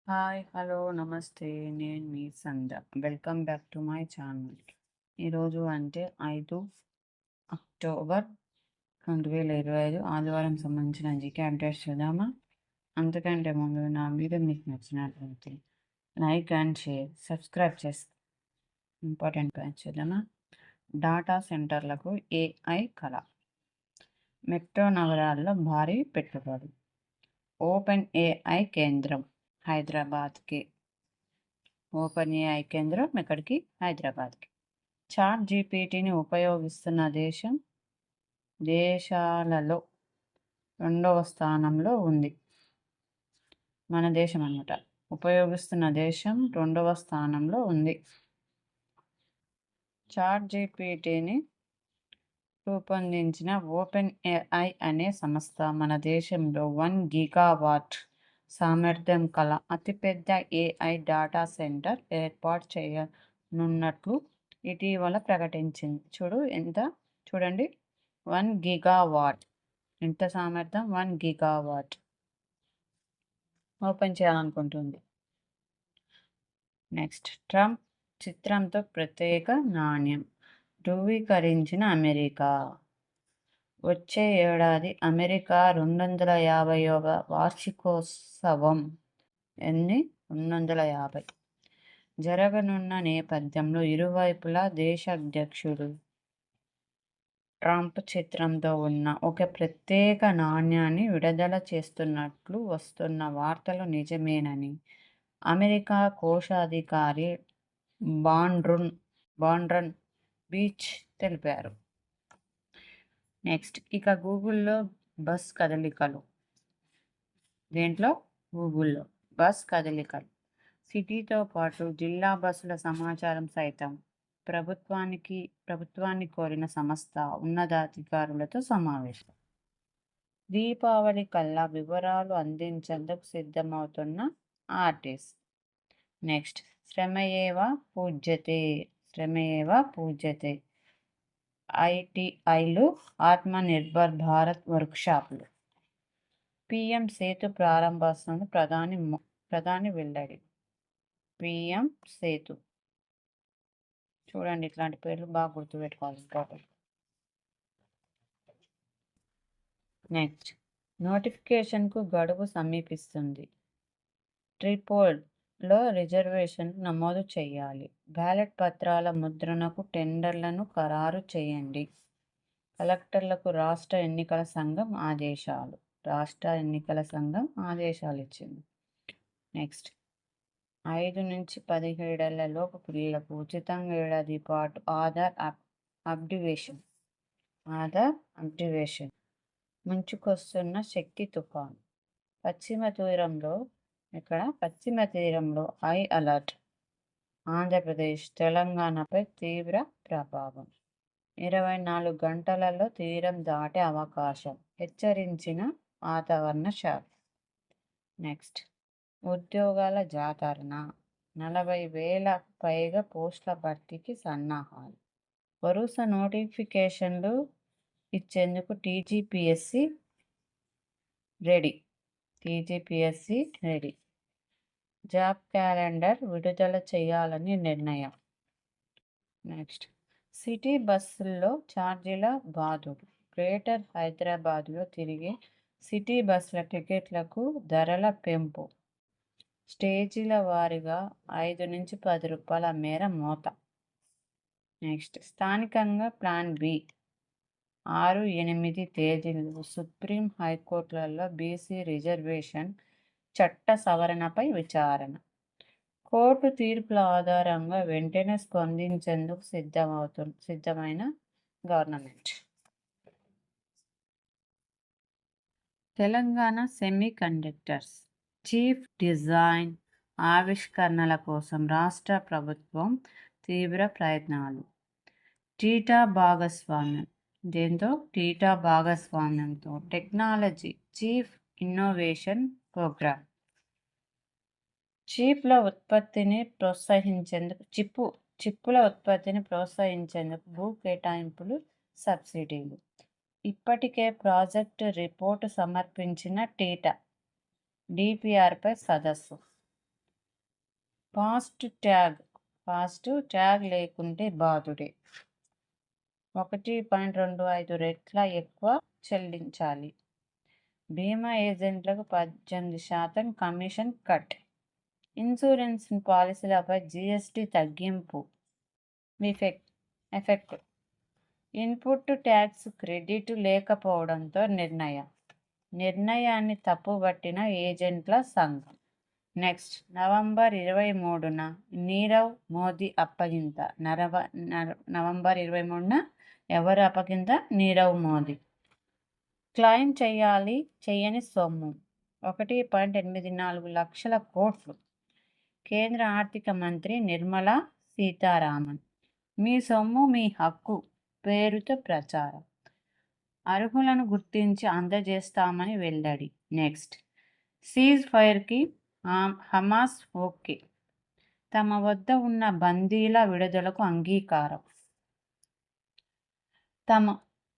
Hi, hello, నమస్తే. నేను మీ Sandhya. Welcome back to my channel. ఈరోజు అంటే 5 అక్టోబర్ 2025 ఆదివారం సంబంధించిన జీకే అప్డేట్స్ చూద్దామా? అంతకంటే ముందు నా వీడియో మీకు నచ్చినట్లయితే లైక్ అండ్ షేర్, సబ్స్క్రైబ్ చేసి ఇంపార్టెంట్ పాయింట్స్ చూద్దామా? డాటా సెంటర్లకు ఏఐ కళ. మెట్రో నగరాల్లో భారీ పెట్టుబడి. ఓపెన్ ఏఐ కేంద్రం హైదరాబాద్కి. ఓపెన్ ఏఐ కేంద్రం ఎక్కడికి? హైదరాబాద్కి. చాట్ జీపీటీని ఉపయోగిస్తున్న దేశాలలో 2వ స్థానంలో ఉంది. మన దేశం అన్నమాట. ఉపయోగిస్తున్న దేశం 2వ స్థానంలో ఉంది. చాట్ జీపీటీని రూపొందించిన ఓపెన్ ఏఐ అనే సంస్థ మన దేశంలో 1 గిగావాట్ సామర్థ్యం కల అతిపెద్ద ఏఐ డాటా సెంటర్ ఏర్పాటు చేయనున్నట్లు ఇటీవల ప్రకటించింది. చూడండి 1 గిగావాట్. ఎంత సామర్థ్యం? 1 గిగావాట్ ఓపెన్ చేయాలనుకుంటుంది. నెక్స్ట్, ట్రంప్ చిత్రంతో ప్రత్యేక నాణ్యం ధృవీకరించిన అమెరికా. వచ్చే ఏడాది అమెరికా 250వ వార్షికోత్సవం 250 జరగనున్న నేపథ్యంలో ఇరువైపులా దేశ అధ్యక్షుడు ట్రంప్ చిత్రంతో ఉన్న ఒక ప్రత్యేక నాణ్యాన్ని విడుదల చేస్తున్నట్లు వస్తున్న వార్తలు నిజమేనని అమెరికా కోశాధికారి బాండ్రన్ బీచ్ తెలిపారు. నెక్స్ట్, ఇక గూగుల్లో బస్ కదలికలు. గూగుల్లో బస్ కదలికలు. సిటీతో పాటు జిల్లా బస్సుల సమాచారం సైతం ప్రభుత్వాన్ని కోరిన సంస్థ ఉన్నతాధికారులతో సమావేశం. దీపావళి కల్లా వివరాలు అందించేందుకు సిద్ధమవుతున్న ఆర్టీసీ. నెక్స్ట్, శ్రమయేవ పూజ్యతే ఐటీఐలు ఆత్మనిర్భర్ భారత్ వర్క్షాపులు. పిఎం సేతు ప్రారంభోత్సవం ప్రధాని వెల్లడి. పిఎం సేతు. చూడండి, ఇట్లాంటి పేర్లు బాగా గుర్తుపెట్టుకోవాలి. నెక్స్ట్, నోటిఫికేషన్కు గడువు సమీపిస్తుంది. ట్రిపోల్లో రిజర్వేషన్ నమోదు చేయాలి. బ్యాలెట్ పత్రాల ముద్రణకు టెండర్లను ఖరారు చేయండి. కలెక్టర్లకు రాష్ట్ర ఎన్నికల సంఘం ఆదేశాలు ఇచ్చింది. నెక్స్ట్, 5 నుంచి 17 ఏళ్ల లోపు పిల్లలకు ఉచితంగా ఏడాది పాటు ఆధార్ అప్డేషన్. ముంచుకొస్తున్న శక్తి తుఫాను. పశ్చిమ తీరంలో హై అలర్ట్. ఆంధ్రప్రదేశ్, తెలంగాణపై తీవ్ర ప్రభావం. 24 గంటలలో తీరం దాటే అవకాశం హెచ్చరించిన వాతావరణ శాఖ. నెక్స్ట్, ఉద్యోగాల జాతరణ. 40,000 పైగా పోస్టుల భర్తీకి సన్నాహాలు. వరుస నోటిఫికేషన్లు ఇచ్చేందుకు టీజీపీఎస్సీ రెడీ. జాబ్ క్యాలెండర్ విడుదల చేయాలని నిర్ణయం. నెక్స్ట్, సిటీ బస్సుల్లో ఛార్జీల బాదుడు. గ్రేటర్ హైదరాబాద్లో తిరిగే సిటీ బస్సుల టికెట్లకు ధరల పెంపు. స్టేజీల వారీగా 5 నుంచి 10 రూపాయల మేర మోత. నెక్స్ట్, స్థానికంగా ప్లాన్ బి. 6-8 తేదీల్లో సుప్రీం హైకోర్టులలో బీసీ రిజర్వేషన్ చట్ట సవరణపై విచారణ. కోర్టు తీర్పుల ఆధారంగా వెంటనే స్పందించేందుకు సిద్ధమైన government. Telangana semi conductors chief design ఆవిష్కరణల కోసం రాష్ట్ర ప్రభుత్వం తీవ్ర ప్రయత్నాలు. టీటా భాగస్వామ్యంతో టెక్నాలజీ చీఫ్ ఇన్నోవేషన్ ప్రోగ్రామ్. చిప్పుల ఉత్పత్తిని ప్రోత్సహించేందుకు భూ కేటాయింపులు, సబ్సిడీలు. ఇప్పటికే ప్రాజెక్టు రిపోర్టు సమర్పించిన టీటా. డిపిఆర్పై సదస్సు. ఫాస్ట్ ట్యాగ్ లేకుంటే బాధుడే. 1.25 రెట్ల ఎక్కువ చెల్లించాలి. బీమా ఏజెంట్లకు 18% కమిషన్ కట్. ఇన్సూరెన్స్ పాలసీలపై జీఎస్టీ తగ్గింపు ఎఫెక్ట్. ఇన్పుట్ ట్యాక్స్ క్రెడిట్ లేకపోవడంతో నిర్ణయాన్ని తప్పుబట్టిన ఏజెంట్ల సంఘం. నెక్స్ట్, నవంబర్ 23న నీరవ్ మోదీ అప్పగింత. నవంబర్ 23న ఎవరు అప్పగింత? నీరవ్ మోదీ. క్లెయిమ్ చేయని సొమ్ము 1.84 లక్షల కోట్లు. కేంద్ర ఆర్థిక మంత్రి నిర్మలా సీతారామన్. మీ సొమ్ము మీ హక్కు పేరుతో ప్రచారం. అర్హులను గుర్తించి అందజేస్తామని వెల్లడి. నెక్స్ట్, సీజ్ ఫైర్కి హమాస్ ఓకే. తమ వద్ద ఉన్న బందీల విడుదలకు అంగీకారం. తమ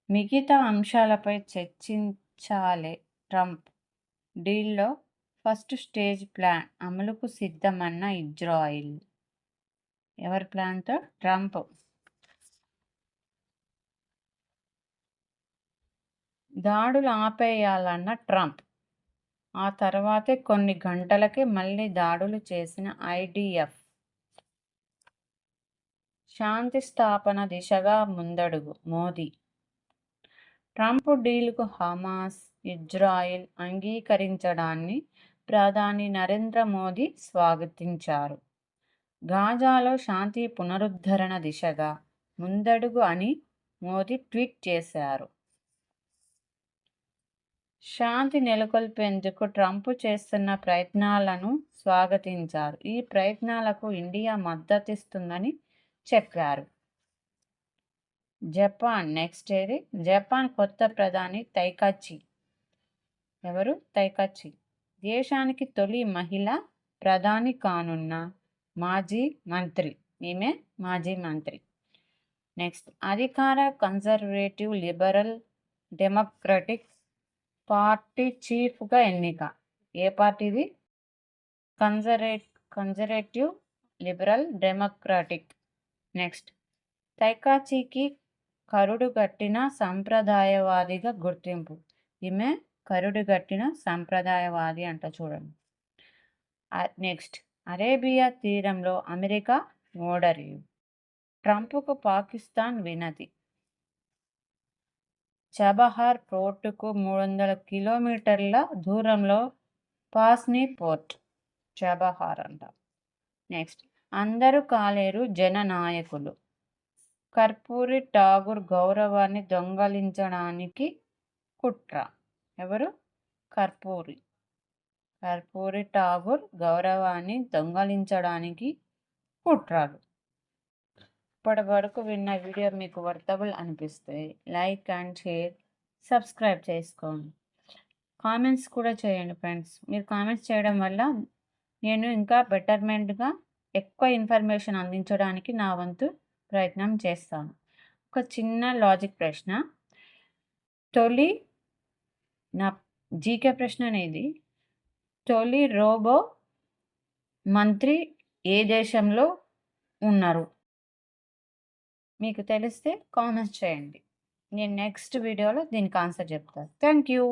మిగతా అంశాలపై చర్చించాలే ట్రంప్. డీల్లో ఫస్ట్ స్టేజ్ ప్లాన్ అమలుకు సిద్ధమన్న ఇజ్రాయిల్. ఎవరి ప్లాన్తో? ట్రంప్. దాడులు ఆపేయాలన్న ట్రంప్. ఆ తర్వాతే కొన్ని గంటలకే మళ్ళీ దాడులు చేసిన ఐడిఎఫ్. శాంతి స్థాపన దిశగా ముందడుగు మోదీ. ట్రంప్ డీల్కు హమాస్, ఇజ్రాయిల్ అంగీకరించడాన్ని ప్రధాని నరేంద్ర మోదీ స్వాగతించారు. గాజాలో శాంతి పునరుద్ధరణ దిశగా ముందడుగు అని మోదీ ట్వీట్ చేశారు. శాంతి నెలకొల్పేందుకు ట్రంప్ చేస్తున్న ప్రయత్నాలను స్వాగతించారు. ఈ ప్రయత్నాలకు ఇండియా మద్దతిస్తుందని చెప్పారు. జపాన్. నెక్స్ట్ ఏది? జపాన్ కొత్త ప్రధాని తైకచి. ఎవరు? తైకచి. దేశానికి తొలి మహిళా ప్రధాని కానున్న మాజీ మంత్రి. ఈమె మాజీ మంత్రి. నెక్స్ట్, అధికార కన్జర్వేటివ్ లిబరల్ డెమోక్రటిక్ పార్టీ చీఫ్గా ఎన్నిక. ఏ పార్టీది? Conservative liberal democratic. నెక్స్ట్, తైకాచికి కరుడుగట్టిన సంప్రదాయవాదిగా గుర్తింపు. ఈమె కరుడుగట్టిన సంప్రదాయవాది అంట, చూడండి. నెక్స్ట్, అరేబియా తీరంలో అమెరికా ఓడరేవు. ట్రంప్కు పాకిస్తాన్ వినతి. చబహార్ పోర్టుకు 300 కిలోమీటర్ల దూరంలో పాస్నీ పోర్ట్. చబహార్ అంట. నెక్స్ట్, అందరూ కాలేరు జననాయకులు. కర్పూరి ఠాగూర్ గౌరవాన్ని దొంగలించడానికి కుట్ర. ఎవరు? కర్పూరి ఠాగూర్ గౌరవాన్ని దొంగలించడానికి కుట్రలు. ఇప్పటి వరకు విన్న వీడియో మీకు వర్తబుల్ అనిపిస్తే లైక్ అండ్ షేర్, సబ్స్క్రైబ్ చేసుకోండి. కామెంట్స్ కూడా చేయండి ఫ్రెండ్స్. మీరు కామెంట్స్ చేయడం వల్ల నేను ఇంకా బెటర్మెంట్గా ఎక్కువ ఇన్ఫర్మేషన్ అందించడానికి నా వంతు ప్రయత్నం చేస్తాను. ఒక చిన్న లాజిక్ ప్రశ్న. నా జీకే ప్రశ్న అనేది, తొలి రోబో మంత్రి ఏ దేశంలో ఉన్నారు? మీకు తెలిస్తే కామెంట్స్ చేయండి. నేను నెక్స్ట్ వీడియోలో దీనికి ఆన్సర్ చెప్తాను. Thank you.